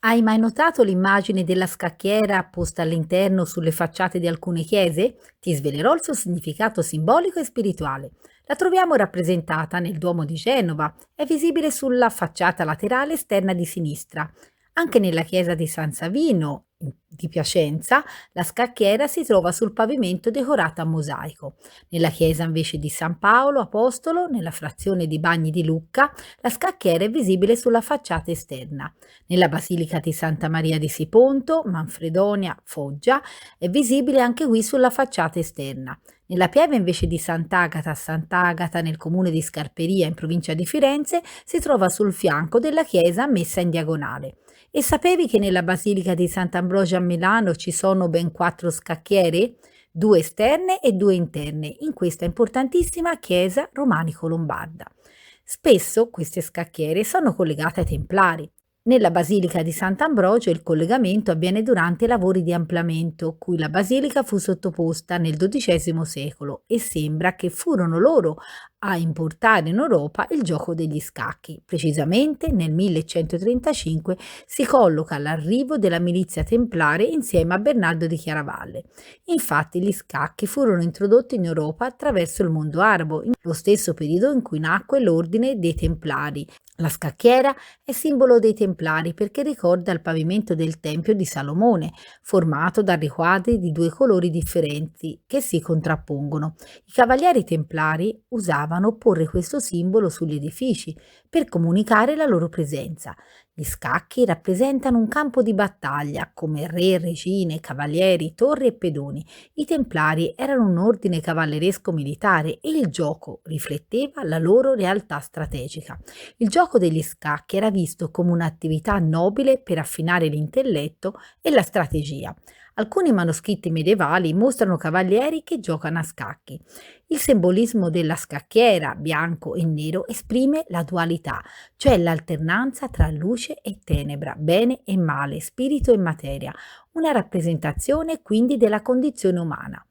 Hai mai notato l'immagine della scacchiera posta all'interno sulle facciate di alcune chiese? Ti svelerò il suo significato simbolico e spirituale. La troviamo rappresentata nel Duomo di Genova, è visibile sulla facciata laterale esterna di sinistra. Anche nella chiesa di San Savino di Piacenza la scacchiera si trova sul pavimento decorata a mosaico. Nella chiesa invece di San Paolo Apostolo, nella frazione di Bagni di Lucca, la scacchiera è visibile sulla facciata esterna. Nella Basilica di Santa Maria di Siponto, Manfredonia, Foggia, è visibile anche qui sulla facciata esterna. Nella pieve invece di Sant'Agata nel comune di Scarperia in provincia di Firenze si trova sul fianco della chiesa messa in diagonale. E sapevi che nella Basilica di Sant'Ambrogio a Milano ci sono ben 4 scacchiere? 2 esterne e 2 interne, in questa importantissima chiesa romanico-lombarda. Spesso queste scacchiere sono collegate ai Templari. Nella Basilica di Sant'Ambrogio il collegamento avviene durante i lavori di ampliamento, cui la basilica fu sottoposta nel XII secolo e sembra che furono loro a importare in Europa il gioco degli scacchi. Precisamente nel 1135 si colloca l'arrivo della milizia templare insieme a Bernardo di Chiaravalle. Infatti gli scacchi furono introdotti in Europa attraverso il mondo arabo, lo stesso periodo in cui nacque l'ordine dei Templari. La scacchiera è simbolo dei Templari perché ricorda il pavimento del Tempio di Salomone, formato da riquadri di 2 colori differenti che si contrappongono. I cavalieri templari usavano porre questo simbolo sugli edifici per comunicare la loro presenza. Gli scacchi rappresentano un campo di battaglia come re, regine, cavalieri, torri e pedoni. I Templari erano un ordine cavalleresco militare e il gioco rifletteva la loro realtà strategica. Il gioco degli scacchi era visto come un'attività nobile per affinare l'intelletto e la strategia. Alcuni manoscritti medievali mostrano cavalieri che giocano a scacchi. Il simbolismo della scacchiera, bianco e nero, esprime la dualità, cioè l'alternanza tra luce e tenebra, bene e male, spirito e materia, una rappresentazione quindi della condizione umana.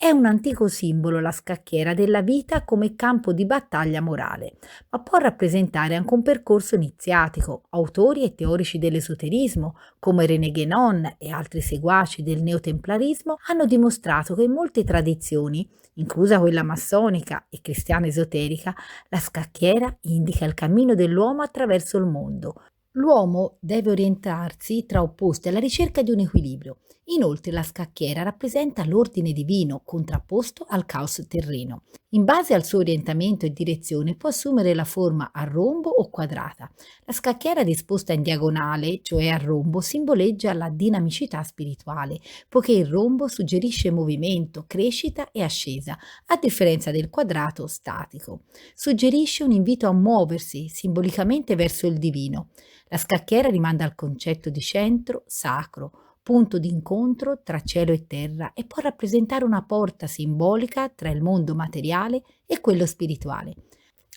È un antico simbolo la scacchiera della vita come campo di battaglia morale, ma può rappresentare anche un percorso iniziatico. Autori e teorici dell'esoterismo, come René Guénon e altri seguaci del neotemplarismo, hanno dimostrato che in molte tradizioni, inclusa quella massonica e cristiana esoterica, la scacchiera indica il cammino dell'uomo attraverso il mondo. L'uomo deve orientarsi tra opposti alla ricerca di un equilibrio. Inoltre la scacchiera rappresenta l'ordine divino contrapposto al caos terreno. In base al suo orientamento e direzione può assumere la forma a rombo o quadrata. La scacchiera disposta in diagonale, cioè a rombo, simboleggia la dinamicità spirituale, poiché il rombo suggerisce movimento, crescita e ascesa, a differenza del quadrato statico. Suggerisce un invito a muoversi simbolicamente verso il divino. La scacchiera rimanda al concetto di centro sacro, punto di incontro tra cielo e terra e può rappresentare una porta simbolica tra il mondo materiale e quello spirituale.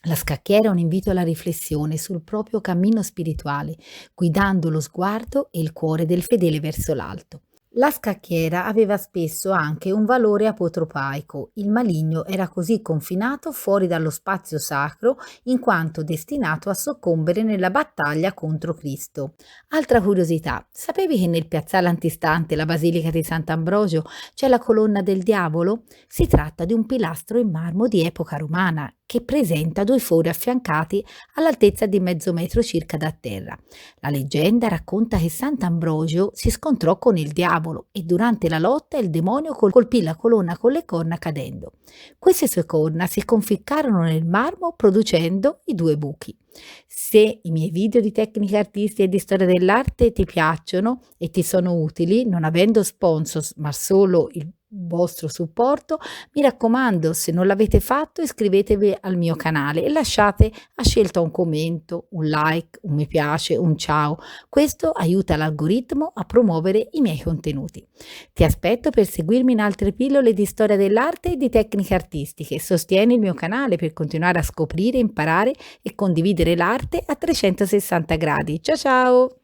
La scacchiera è un invito alla riflessione sul proprio cammino spirituale, guidando lo sguardo e il cuore del fedele verso l'alto. La scacchiera aveva spesso anche un valore apotropaico. Il maligno era così confinato fuori dallo spazio sacro in quanto destinato a soccombere nella battaglia contro Cristo. Altra curiosità, sapevi che nel piazzale antistante la Basilica di Sant'Ambrogio c'è la colonna del diavolo? Si tratta di un pilastro in marmo di epoca romana che presenta 2 fori affiancati all'altezza di mezzo metro circa da terra. La leggenda racconta che Sant'Ambrogio si scontrò con il diavolo e durante la lotta il demonio colpì la colonna con le corna cadendo. Queste sue corna si conficcarono nel marmo producendo i 2 buchi. Se i miei video di tecniche artistiche e di storia dell'arte ti piacciono e ti sono utili, non avendo sponsors ma solo il vostro supporto, mi raccomando, se non l'avete fatto iscrivetevi al mio canale e lasciate a scelta un commento, un like, un mi piace, un ciao. Questo aiuta l'algoritmo a promuovere i miei contenuti. Ti aspetto per seguirmi in altre pillole di storia dell'arte e di tecniche artistiche. Sostieni il mio canale per continuare a scoprire, imparare e condividere l'arte a 360 gradi. Ciao ciao!